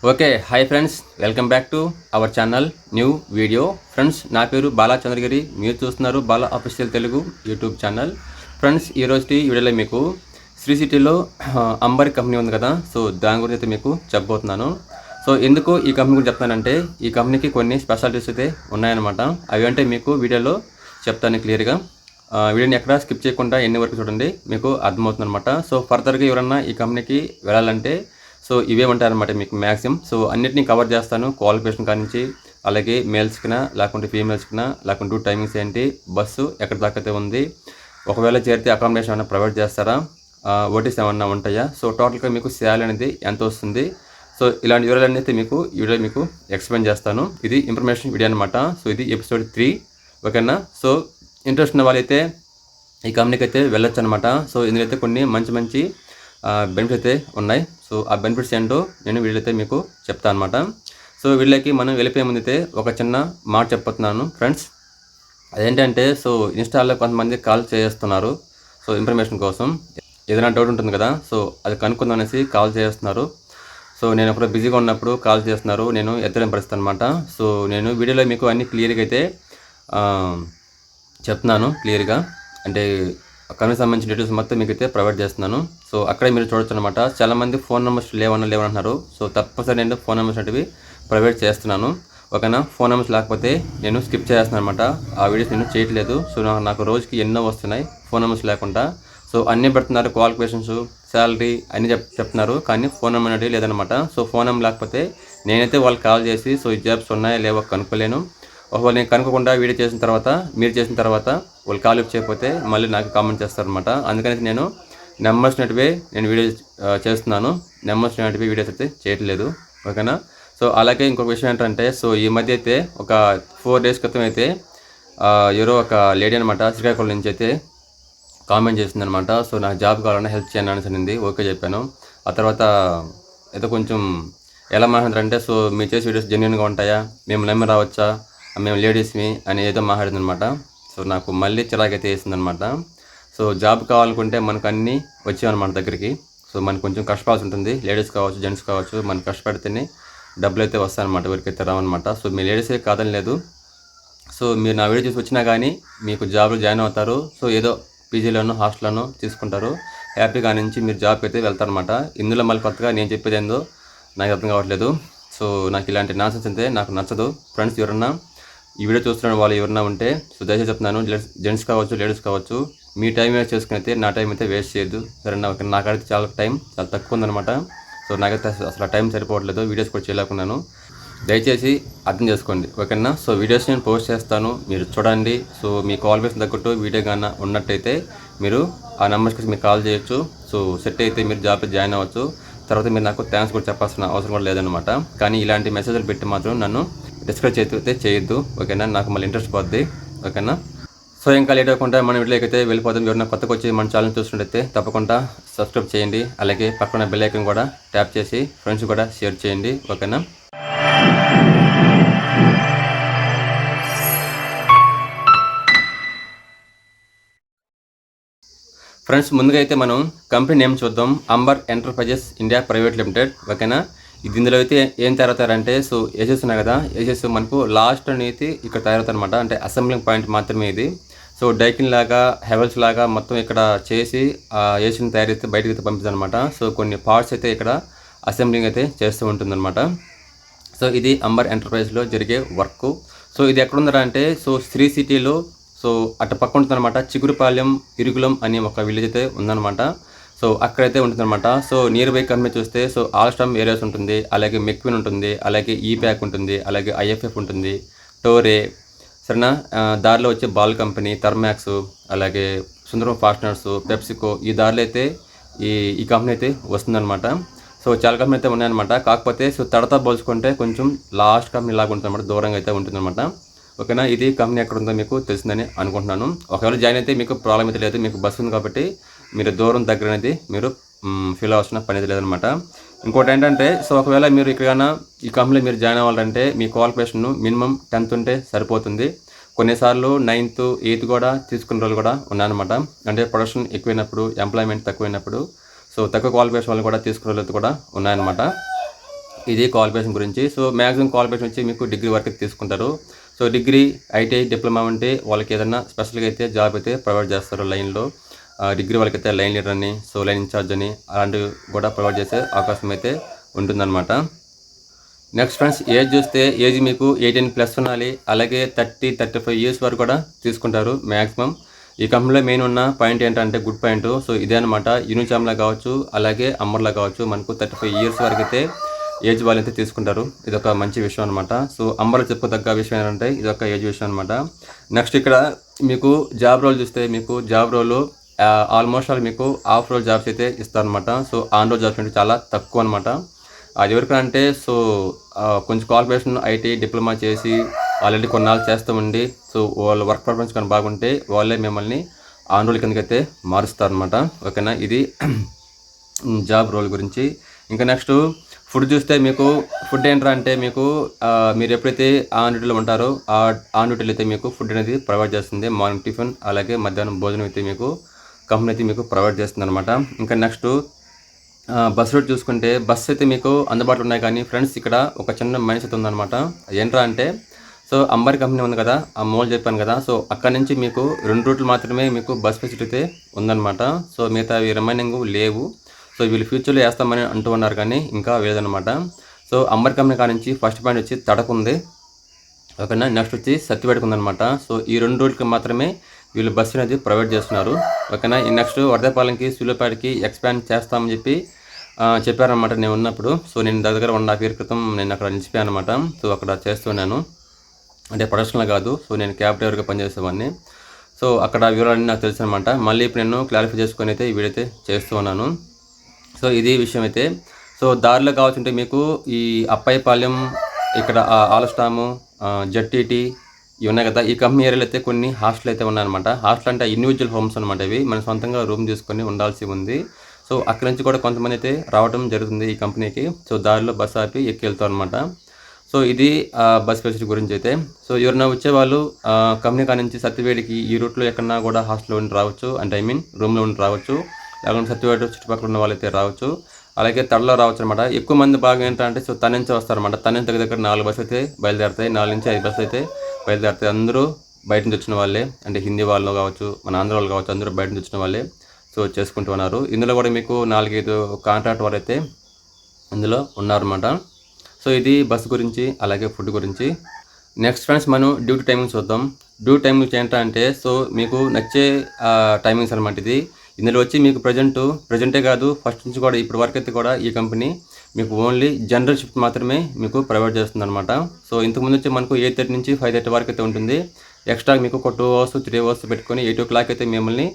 Okay. Hi friends. Welcome back to our channel new video. Friends నా పేరు బాలా చంద్రగిరి. మీరు చూస్తున్నారు Bala official Telugu YouTube channel. Friends ఈరోజుటి వీడియోలో మీకు శ్రీ సిటీలో అంబర్ కంపెనీ ఉంది కదా! సో దాని గురించి అయితే మీకు చెప్పబోతున్నాను. సో ఎందుకు ఈ కంపెనీ గురించి చెప్తానంటే ఈ కంపెనీకి కొన్ని స్పెషాలిటీస్ అయితే ఉన్నాయన్నమాట. అవి అంటే మీకు వీడియోలో చెప్తాను క్లియర్‌గా. వీడియోని ఎక్కడ స్కిప్ చేయకుండా ఎండింగ్ వరకు చూడండి. మీకు అర్థమవుతుందన్నమాట. సో ఫర్దర్‌గా ఎవరన్నా ఈ కంపెనీకి వెళ్ళాలంటే సో ఇవే ఉంటాయన్నమాట మీకు మ్యాక్సిమం. సో అన్నిటిని కవర్ చేస్తాను. క్వాలిఫికేషన్ కానించి అలాగే మేల్స్‌కినా లేకుంటే ఫీమేల్స్‌కినా లేకుంటే డ్యూటీ టైమింగ్స్ ఏంటి, బస్సు ఎక్కడి దాకా అయితే ఉంది, ఒకవేళ చేరితే అకామిడేషన్ ఏమైనా ప్రొవైడ్ చేస్తారా, ఓటీస్ ఏమన్నా ఉంటాయా, సో టోటల్‌గా మీకు శాలరీ అనేది ఎంత వస్తుంది, సో ఇలాంటి వివరాలన్నీ అయితే మీకు ఈ వీడియోలో మీకు ఎక్స్‌ప్లెయిన్ చేస్తాను. ఇది ఇన్ఫర్మేషన్ వీడియో అనమాట. సో ఇది ఎపిసోడ్ 3 ఓకేనా. సో ఇంట్రెస్ట్ ఉన్న వాళ్ళైతే ఈ కంపెనీకి అయితే వెళ్ళొచ్చు అనమాట. సో ఇందులో అయితే కొన్ని మంచి మంచి బెనిఫిట్స్ అయితే ఉన్నాయి. సో ఆ బెనిఫిట్స్ ఏంటో నేను వీడియోలో మీకు చెప్తాను అనమాట. సో వీళ్ళకి మనం వెళ్ళిపోయే ముందైతే ఒక చిన్న మాట చెప్పబోతున్నాను ఫ్రెండ్స్. అదేంటంటే సో ఇన్స్టాల్లో కొంతమంది కాల్ చేస్తున్నారు. సో ఇన్ఫర్మేషన్ కోసం ఏదైనా డౌట్ ఉంటుంది కదా, సో అది కనుక్కుందాం అనేసి కాల్ చేస్తున్నారు. సో నేను ఎప్పుడో బిజీగా ఉన్నప్పుడు కాల్ చేస్తున్నారు, నేను ఎత్తలేని పరిస్థితి అనమాట. సో నేను వీడియోలో మీకు అన్ని క్లియర్గా అయితే చెప్తున్నాను క్లియర్గా. అంటే కంపెనీకి సంబంధించిన డీటెయిల్స్ మొత్తం మీకైతే ప్రొవైడ్ చేస్తున్నాను. సో అక్కడే మీరు చూడొచ్చు అనమాట. చాలామంది ఫోన్ నెంబర్స్ లేవనంటున్నారు. సో తప్పనిసరి నేను ఫోన్ నెంబర్స్ అనేవి ప్రొవైడ్ చేస్తున్నాను ఓకేనా. ఫోన్ నెంబర్స్ లేకపోతే నేను స్కిప్ చేస్తున్నాను అనమాట. ఆ వీడియోస్ నేను చేయట్లేదు. సో నాకు రోజుకి ఎన్నో వస్తున్నాయి ఫోన్ నెంబర్స్ లేకుండా. సో అన్నీ పెడుతున్నారు, క్వాలిఫికేషన్స్, శాలరీ అన్నీ చెప్తున్నారు, కానీ ఫోన్ నెంబర్ అనేది లేదనమాట. సో ఫోన్ నెంబర్ లేకపోతే నేనైతే వాళ్ళకి కాల్ చేసి సో ఈ జాబ్స్ ఉన్నాయా లేవో కనుక్కోలేను. ఒకవేళ నేను కనుక్కోకుండా వీడియో చేసిన తర్వాత మీరు చేసిన తర్వాత వాళ్ళు కాల్ లిఫ్ట్ చేయకపోతే మళ్ళీ నాకు కామెంట్ చేస్తారనమాట. అందుకని నేను నెంబర్స్ నటివే నేను వీడియో చేస్తున్నాను. నెంబర్స్ నటివే వీడియోస్ అయితే చేయట్లేదు ఓకేనా. సో అలాగే ఇంకొక విషయం ఏంటంటే సో ఈ మధ్య అయితే ఒక 4 days క్రితం అయితే ఎవరో ఒక లేడీ అనమాట శ్రీకాకుళం నుంచి అయితే కామెంట్ చేసిందనమాట. సో నాకు జాబ్ కావాలన్నా హెల్ప్ చేయండి అనేసి అనింది. ఓకే చెప్పాను. ఆ తర్వాత ఏదో కొంచెం ఎలా మాట్లాడారంటే సో మీరు చేసే వీడియోస్ జెన్యున్గా ఉంటాయా, మేము నమ్మి రావచ్చా, మేము లేడీస్మి అని ఏదో మాట్లాడిందనమాట. సో నాకు మళ్ళీ చిరాకైతే వేసిందనమాట. సో జాబ్ కావాలనుకుంటే మనకు అన్నీ వచ్చాయన్నమాట దగ్గరికి. సో మనకు కొంచెం కష్టపడాల్సి ఉంటుంది. లేడీస్ కావచ్చు, జెంట్స్ కావచ్చు, మనం కష్టపడితేనే డబ్బులు అయితే వస్తాయన్నమాట, ఎవరికైతే రావన్నమాట. సో మీ లేడీసే కాదని లేదు. సో మీరు నా వీడియో చూసి వచ్చినా కానీ మీకు జాబ్లో జాయిన్ అవుతారు. సో ఏదో పీజీలోనో హాస్టల్లోనో తీసుకుంటారు. హ్యాపీగా నుంచి మీరు జాబ్కి అయితే వెళ్తారనమాట. ఇందులో మళ్ళీ కొత్తగా నేను చెప్పేది ఏందో నాకు అర్థం కావట్లేదు. సో నాకు ఇలాంటి నాన్సెన్స్ అయితే నాకు నచ్చదు. ఫ్రెండ్స్ ఎవరన్నా ఈ వీడియో చూస్తున్న వాళ్ళు ఎవరన్నా ఉంటే సో దయచేసి చెప్తున్నాను, జెంట్స్ కావచ్చు, లేడీస్ కావచ్చు, మీ టైం వేస్ట్ చేసుకుని అయితే నా టైం అయితే వేస్ట్ చేయొద్దు సరేనా. నాకైతే చాలా టైం చాలా తక్కువ ఉందన్నమాట. సో నాకైతే అసలు టైం సరిపోవట్లేదు, వీడియోస్ కూడా చేయలేకున్నాను. దయచేసి అర్థం చేసుకోండి ఓకేనా. సో వీడియోస్ నేను పోస్ట్ చేస్తాను, మీరు చూడండి. సో మీ క్వాలిఫికేషన్ తగ్గట్టు వీడియో కానీ ఉన్నట్టయితే మీరు ఆ నెంబర్స్కి మీరు కాల్ చేయొచ్చు. సో సెట్ అయితే మీరు జాబ్లో జాయిన్ అవ్వచ్చు. తర్వాత మీరు నాకు థ్యాంక్స్ కూడా చెప్పాల్సిన అవసరం కూడా లేదనమాట. కానీ ఇలాంటి మెసేజ్లు పెట్టి మాత్రం నన్ను డిస్కరేజ్ అయితే చేయొద్దు ఓకేనా. నాకు మళ్ళీ ఇంట్రెస్ట్ పోద్ది ఓకేనా. సో ఇంకా లేట్ అవ్వకుండా మనం వీడియోకి అయితే వెళ్ళిపోతాం. ఎవరైనా కొత్తగా వచ్చి మన ఛానల్ చూస్తున్నట్టయితే తప్పకుండా సబ్స్క్రైబ్ చేయండి. అలాగే పక్కన బెల్ ఐకాన్ కూడా ట్యాప్ చేసి ఫ్రెండ్స్ కూడా షేర్ చేయండి ఓకేనా. ఫ్రెండ్స్ ముందుగా అయితే మనం కంపెనీ నేమ్ చూద్దాం. Amber enterprises India private limited ఓకేనా. ఇందులో అయితే ఏం తయారవుతారంటే సో ఏసెస్ ఉన్నాయి కదా, ఏసెస్ మనకు లాస్ట్ అనేది ఇక్కడ తయారవుతారనమాట. అంటే అసెంబ్లింగ్ పాయింట్ మాత్రమే ఇది. సో డైకిన్ లాగా, హెవెల్స్ లాగా మొత్తం ఇక్కడ చేసి ఏసీని తయారు చేస్తే బయటకు అయితే పంపిస్తారనమాట. సో కొన్ని పార్ట్స్ అయితే ఇక్కడ అసెంబ్లింగ్ అయితే చేస్తూ ఉంటుందన్నమాట. సో ఇది అంబర్ ఎంటర్ప్రైజ్లో జరిగే వర్క్. సో ఇది ఎక్కడుందంటే అంటే సో శ్రీ సిటీలో సో అటు పక్క ఉంటుందన్నమాట. చిగురుపాలెం ఇరుగులం అని ఒక విలేజ్ అయితే ఉందన్నమాట. సో అక్కడైతే ఉంటుందన్నమాట. సో నియర్ బై కంపెనీ చూస్తే సో ఆల్స్టామ్ ఏరియాస్ ఉంటుంది, అలాగే మెక్విన్ ఉంటుంది, అలాగే ఈ ప్యాక్ ఉంటుంది, అలాగే ఐఎఫ్ఎఫ్ ఉంటుంది, టోరే సరేనా. దారిలో వచ్చే బాల్ కంపెనీ, థర్మాక్స్, అలాగే సుందరం ఫాస్టనర్స్, పెప్సికో, ఈ దారిలో అయితే ఈ కంపెనీ అయితే వస్తుందన్నమాట. సో చాలా కంపెనీ అయితే ఉన్నాయన్నమాట. కాకపోతే సో తడతా పోల్చుకుంటే కొంచెం లాస్ట్ కంపెనీ లాగా ఉంటుందన్నమాట, దూరంగా అయితే ఉంటుందన్నమాట ఓకేనా. ఇది కంపెనీ ఎక్కడ ఉందో మీకు తెలిసిందని అనుకుంటున్నాను. ఒకవేళ జాయిన్ అయితే మీకు ప్రాబ్లం అయితే లేదు, మీకు బస్సు ఉంది కాబట్టి మీరు దూరం దగ్గర అనేది మీరు ఫీల్ అవ్వాల్సిన పని అయితే లేదనమాట. ఇంకోటి ఏంటంటే సో ఒకవేళ మీరు ఇక్కడ ఈ కంపెనీలో మీరు జాయిన్ అవ్వాలంటే మీ క్వాలిఫికేషన్ మినిమం 10th ఉంటే సరిపోతుంది. కొన్నిసార్లు 9th, 8th కూడా తీసుకున్న రోజులు కూడా ఉన్నాయన్నమాట. అంటే ప్రొడక్షన్ ఎక్కువైనప్పుడు, ఎంప్లాయ్మెంట్ తక్కువైనప్పుడు సో తక్కువ క్వాలిఫికేషన్ వాళ్ళు కూడా తీసుకునే రోజులు కూడా ఉన్నాయన్నమాట. ఇది క్వాలిఫికేషన్ గురించి. సో మ్యాక్సిమం క్వాలిఫికేషన్ వచ్చి మీకు డిగ్రీ వరకు తీసుకుంటారు. సో డిగ్రీ, ఐటీఐ, డిప్లొమా ఉంటే వాళ్ళకి ఏదన్నా స్పెషల్గా అయితే జాబ్ అయితే ప్రొవైడ్ చేస్తారు లైన్లో. డిగ్రీ వాళ్ళకైతే లైన్ లీడర్ అని, సో లైన్ ఇన్ఛార్జ్ అని అలాంటివి కూడా ప్రొవైడ్ చేసే అవకాశం అయితే ఉంటుందన్నమాట. నెక్స్ట్ ఫ్రెండ్స్, ఏజ్ చూస్తే ఏజ్ మీకు 18+ ఉండాలి. అలాగే 30-35 ఇయర్స్ వరకు కూడా తీసుకుంటారు మ్యాక్సిమం. ఈ కంపెనీలో మెయిన్ ఉన్న పాయింట్ ఏంటంటే గుడ్ పాయింట్. సో ఇదే అనమాట. యూనిచామ్లా కావచ్చు, అలాగే అమ్మర్లా కావచ్చు, మనకు 35 ఇయర్స్ వరకు అయితే ఏజ్ వాళ్ళు అయితే తీసుకుంటారు. ఇదొక మంచి విషయం అనమాట. సో అంబర్లో చెప్పుకోదగ్గ విషయం ఏంటంటే ఇదొక ఏజ్ విషయం అనమాట. నెక్స్ట్ ఇక్కడ మీకు జాబ్ రోల్ చూస్తే మీకు జాబ్ రోల్ ఆల్మోస్ట్ ఆల్ మీకు ఆఫ్ రోల్ జాబ్స్ అయితే ఇస్తారనమాట. సో ఆన్ రోల్ జాబ్స్ అంటే చాలా తక్కువ అనమాట. అది ఎవరికంటే సో కొంచెం క్వాలిఫికేషన్ ఐటీ డిప్లొమా చేసి ఆల్రెడీ కొన్నాళ్ళు చేస్తూ ఉండి సో వాళ్ళ వర్క్ పర్ఫార్మెన్స్ కానీ బాగుంటే వాళ్ళే మిమ్మల్ని ఆన్ రోల్ కిందకైతే మారుస్తారనమాట. ఓకేనా, ఇది జాబ్ రోల్ గురించి. ఇంకా నెక్స్ట్ ఫుడ్ చూస్తే మీకు ఫుడ్ ఏంట్రా అంటే మీకు మీరు ఎప్పుడైతే ఆన్ డ్యూటీలో ఉంటారో ఆన్ డ్యూటీలో అయితే మీకు ఫుడ్ అనేది ప్రొవైడ్ చేస్తుంది. మార్నింగ్ టిఫిన్ అలాగే మధ్యాహ్నం భోజనం అయితే మీకు కంపెనీ అయితే మీకు ప్రొవైడ్ చేస్తుంది అనమాట. ఇంకా నెక్స్ట్ బస్ రూట్ చూసుకుంటే బస్ అయితే మీకు అందుబాటులో ఉన్నాయి. కానీ ఫ్రెండ్స్ ఇక్కడ ఒక చిన్న మైనస్ అయితే ఉందన్నమాట. ఏంట్రా అంటే సో అంబర్ కంపెనీ ఉంది కదా, ఆ మోల్ చెప్పాను కదా, సో అక్కడ నుంచి మీకు 2 రూట్లు మాత్రమే మీకు బస్ ఫెసిలిటీ అయితే ఉందన్నమాట. సో మిగతా రిమైనింగ్ లేవు. సో వీళ్ళు ఫ్యూచర్లో వేస్తామని అంటూ ఉన్నారు కానీ ఇంకా లేదనమాట. సో అంబర్ కంపెనీ కాడ నుంచి ఫస్ట్ పాయింట్ వచ్చి తడకు ఉంది. ఓకేనా, నెక్స్ట్ వచ్చి సత్యవేడకు ఉందన్నమాట. సో ఈ 2 రూట్కి మాత్రమే వీళ్ళు బస్సు అనేది ప్రొవైడ్ చేస్తున్నారు. ఓకేనా, ఈ నెక్స్ట్ వరదపాలెంకి సూళ్ళూరుపేటకి ఎక్స్పాండ్ చేస్తామని చెప్పారనమాట నేను ఉన్నప్పుడు. సో నేను దగ్గర 1.5 year క్రితం నేను అక్కడ నిలిచిపోయాను అనమాట. సో అక్కడ చేస్తున్నాను, అంటే ప్రొడక్షన్లో కాదు. సో నేను క్యాబ్ డ్రైవర్గా పనిచేసేవాడిని. సో అక్కడ వివరాలన్నీ నాకు తెలుసు అనమాట. మళ్ళీ ఇప్పుడు నేను క్లారిఫై చేసుకొని అయితే ఈ వీడియో అయితే చేస్తూ ఉన్నాను. సో ఇది విషయం అయితే. సో దారిలో కావాల్సింటే మీకు ఈ అప్పాయిపాలెం, ఇక్కడ ఆలస్టాము, జట్టీటీ ఇవి ఉన్నాయి కదా, ఈ కంపెనీ ఏరియాలో అయితే కొన్ని హాస్టల్ అయితే ఉన్నాయన్నమాట. హాస్టల్ అంటే ఇండివిజువల్ హోమ్స్ అనమాట. ఇవి మనం సొంతంగా రూమ్ తీసుకొని ఉండాల్సి ఉంది. సో అక్కడి నుంచి కూడా కొంతమంది అయితే రావడం జరుగుతుంది ఈ కంపెనీకి. సో దారిలో బస్ ఆపి ఎక్కి వెళ్తాం అనమాట. సో ఇది బస్ ఫెసిలిటీ గురించి అయితే. సో ఎవరైనా వచ్చేవాళ్ళు కంపెనీ కాడ నుంచి సత్యవేడికి ఈ రూట్లో ఎక్కడన్నా కూడా హాస్టల్లో ఉండి రావచ్చు, అంటే రూమ్లో ఉండి రావచ్చు. లేకుంటే సత్యవేడు చుట్టుపక్కల ఉన్న వాళ్ళైతే రావచ్చు. అలాగే తడలో రావచ్చు అనమాట. ఎక్కువ మంది బాగా ఏంటంటే సో తన నుంచి వస్తారనమాట. తన నుంచి దగ్గర 4 బస్సులు అయితే బయలుదేరుతాయి. 4 నుంచి 5 బస్సులు అయితే బయలుదేరుతాయి. అందరూ బయట నుంచి వచ్చిన వాళ్ళే, అంటే హిందీ వాళ్ళు కావచ్చు, మన ఆంధ్ర వాళ్ళు కావచ్చు, అందరూ బయట నుంచి వచ్చిన వాళ్ళే సో చేసుకుంటూ ఉన్నారు. ఇందులో కూడా మీకు 4-5 కాంట్రాక్ట్ వారు అయితే ఇందులో ఉన్నారన్నమాట. సో ఇది బస్ గురించి అలాగే ఫుడ్ గురించి. నెక్స్ట్ ఫ్రెండ్స్, మనం డ్యూటీ టైమింగ్స్ చూద్దాం. డ్యూటీ టైమింగ్స్ ఏంటంటే సో మీకు నచ్చే టైమింగ్స్ అనమాట ఇది. ఇందులో వచ్చి మీకు ప్రజెంటే కాదు, ఫస్ట్ నుంచి కూడా ఇప్పటి వరకు అయితే కూడా ఈ కంపెనీ మీకు ఓన్లీ జనరల్ షిఫ్ట్ మాత్రమే మీకు ప్రొవైడ్ చేస్తుంది అనమాట. సో ఇంతకుముందు వచ్చి మనకు 8:30 నుంచి 5:30 వరకు అయితే ఉంటుంది. ఎక్స్ట్రా మీకు ఒక 2 hours 3 hours పెట్టుకొని 8 o'clock అయితే మిమ్మల్ని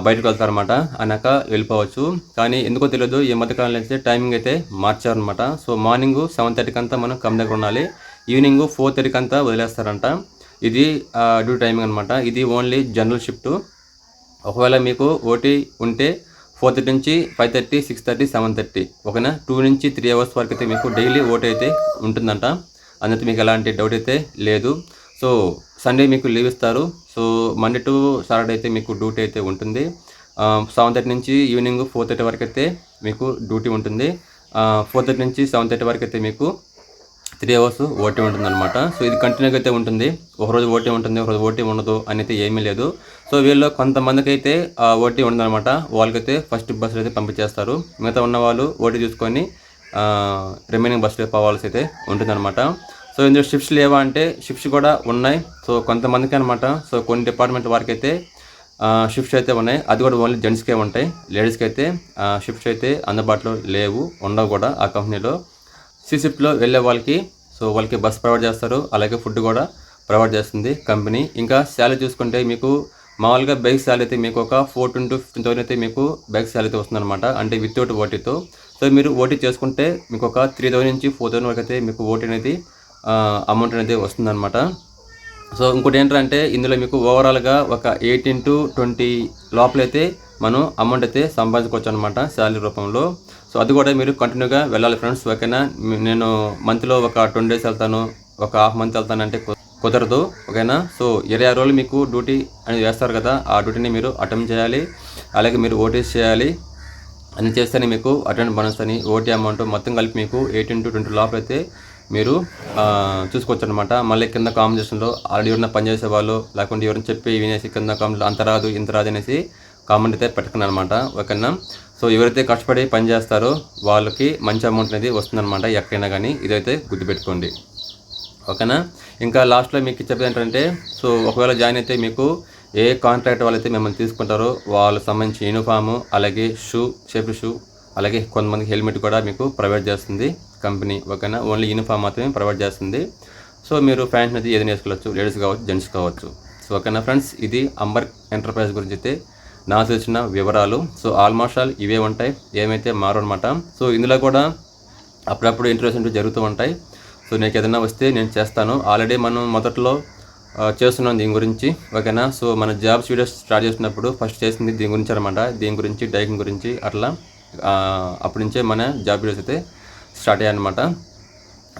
బయటకు వెళ్తారనమాట. అన్నాక వెళ్ళిపోవచ్చు. కానీ ఎందుకో తెలియదు ఈ మధ్యకాలంలో అయితే టైమింగ్ అయితే మార్చారనమాట. సో మార్నింగ్ 7:30కి అంతా మనం కంపెనీ దగ్గర ఉండాలి. ఈవినింగ్ 4:30కి అంతా వదిలేస్తారంట. ఇది డ్యూటీ టైమింగ్ అనమాట. ఇది ఓన్లీ జనరల్ షిఫ్ట్. ఒకవేళ మీకు ఓటీ ఉంటే 4:30 నుంచి 5:30, 6:30, 7:30, ఓకేనా, 2 నుంచి 3 hours వరకు అయితే మీకు డైలీ ఓటీ అయితే ఉంటుందంట. అందుకే మీకు ఎలాంటి డౌట్ అయితే లేదు. సో సండే మీకు లీవ్ ఇస్తారు. సో మండే టు సాటర్డే అయితే మీకు డ్యూటీ అయితే ఉంటుంది. 7:30 నుంచి ఈవినింగ్ 4:30 వరకు అయితే మీకు డ్యూటీ ఉంటుంది. 4:30 నుంచి 7:30 వరకు అయితే మీకు 3 hours ఓటీ ఉంటుందన్నమాట. సో ఇది కంటిన్యూగా అయితే ఉంటుంది. ఒకరోజు ఓటీ ఉంటుంది, ఒకరోజు ఓటీ ఉండదు అని అయితే ఏమీ లేదు. సో వీళ్ళు కొంతమందికి అయితే ఓటీ ఉండదన్నమాట. వాళ్ళకైతే ఫస్ట్ బస్సులు అయితే పంపించేస్తారు. మిగతా ఉన్న వాళ్ళు ఓటీ చూసుకొని రిమైనింగ్ బస్సులో పోవాల్సి అయితే ఉంటుందన్నమాట. సో ఇందులో షిఫ్ట్స్ లేవా అంటే షిఫ్ట్స్ కూడా ఉన్నాయి. సో కొంతమందికి అనమాట. సో కొన్ని డిపార్ట్మెంట్ వారికి అయితే షిఫ్ట్స్ అయితే ఉన్నాయి. అది కూడా ఓన్లీ జెంట్స్కే ఉంటాయి. లేడీస్కి అయితే షిఫ్ట్స్ అయితే అందుబాటులో లేవు, ఉండవు కూడా ఆ కంపెనీలో. షిఫ్ట్లో వెళ్ళే వాళ్ళకి సో వాళ్ళకి బస్ ప్రొవైడ్ చేస్తారు. అలాగే ఫుడ్ కూడా ప్రొవైడ్ చేస్తుంది కంపెనీ. ఇంకా శాలరీ చూసుకుంటే మీకు మామూలుగా బైక్ శాలరీ అయితే మీకు ఒక 14,000 to 15,000 అయితే మీకు బైక్ శాలరీ అయితే వస్తుందన్నమాట, అంటే వితౌట్ ఓటీతో. సో మీరు ఓటీ చేసుకుంటే మీకు ఒక 3,000 నుంచి 4,000 వరకు అయితే మీకు ఓటీ అనేది అమౌంట్ అనేది వస్తుందన్నమాట. సో ఇంకోటి ఏంటంటే ఇందులో మీకు ఓవరాల్గా ఒక 18 to 20 లోపలైతే మనం అమౌంట్ అయితే సంపాదించుకోవచ్చు అనమాట శాలరీ రూపంలో. సో అది కూడా మీరు కంటిన్యూగా వెళ్ళాలి ఫ్రెండ్స్, ఓకేనా. నేను మంత్లో ఒక 20 days వెళ్తాను, ఒక హాఫ్ మంత్ వెళ్తాను అంటే కుదరదు, ఓకేనా. సో 26 రోజులు మీకు డ్యూటీ అనేది వేస్తారు కదా, ఆ డ్యూటీని మీరు అటెంప్ట్ చేయాలి. అలాగే మీరు ఓటీస్ చేయాలి. అన్ని చేస్తేనే మీకు అటెండ్ బోనస్ అని ఓటీ అమౌంట్ మొత్తం కలిపి మీకు 18 to 20 లోపల అయితే మీరు చూసుకోవచ్చు అనమాట. మళ్ళీ కింద కాంబినేషన్లో ఆల్రెడీ ఎవరైనా పనిచేసే వాళ్ళు లేకుంటే ఎవరైనా చెప్పి వినేసి కింద కామెంట్లో అంత రాదు ఇంత రాదు అనేసి కామెంట్ అయితే పెట్టకండి అనమాట. ఓకేనా. సో ఎవరైతే కష్టపడి పని చేస్తారో వాళ్ళకి మంచి అమౌంట్ అనేది వస్తుందన్నమాట ఎక్కడైనా కానీ, ఇదైతే గుర్తుపెట్టుకోండి. ఓకేనా. ఇంకా లాస్ట్లో మీకు చెప్పేది ఏంటంటే, సో ఒకవేళ జాయిన్ అయితే మీకు ఏ కాంట్రాక్ట్ వాళ్ళైతే మిమ్మల్ని తీసుకుంటారో వాళ్ళకి సంబంధించి యూనిఫాము, అలాగే సేఫ్టీ షూ, అలాగే కొంతమందికి హెల్మెట్ కూడా మీకు ప్రొవైడ్ చేస్తుంది కంపెనీ. ఓకేనా. ఓన్లీ యూనిఫామ్ మాత్రమే ప్రొవైడ్ చేస్తుంది. సో మీరు ప్యాంట్ అనేది ఏదైనా వేసుకోవచ్చు, లేడీస్ కావచ్చు, జెంట్స్ కావచ్చు. సో ఓకేనా ఫ్రెండ్స్, ఇది అంబర్ ఎంటర్ప్రైజ్ గురించి అయితే నాకు తెలిసిన వివరాలు. సో ఆల్మోస్ట్ ఆల్ ఇవే ఉంటాయి, ఏమైతే మారు అనమాట. సో ఇందులో కూడా అప్పుడప్పుడు ఇంటర్వ్యూస్ జరుగుతూ ఉంటాయి. సో నీకు ఏదైనా వస్తే నేను చేస్తాను. ఆల్రెడీ మనం మొదట్లో చేస్తున్నాం దీని గురించి. ఓకేనా. సో మన జాబ్స్ వీడియోస్ స్టార్ట్ చేసినప్పుడు ఫస్ట్ చేసింది దీని గురించి అనమాట. దీని గురించి డైకింగ్ గురించి అట్లా అప్పటి నుంచే మన జాబ్ వీడియోస్ అయితే స్టార్ట్ అయ్యాయన్నమాట.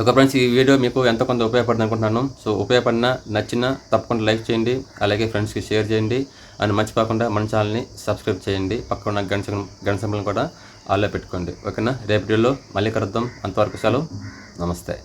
ఓకే ఫ్రెండ్స్, ఈ వీడియో మీకు ఎంత కొంత ఉపయోగపడుతుంది అనుకుంటున్నాను. సో ఉపయోగపడినా నచ్చినా తప్పకుండా లైక్ చేయండి, అలాగే ఫ్రెండ్స్కి షేర్ చేయండి. అండ్ మర్చిపోకుండా మన ఛానల్ని సబ్స్క్రైబ్ చేయండి. పక్కన ఉన్న గంట సింబల్ని కూడా ఆల్లో పెట్టుకోండి. ఓకేనా. రేపు వీడియోలో మళ్ళీ కలుద్దాం. అంతవరకు సెలవు. నమస్తే.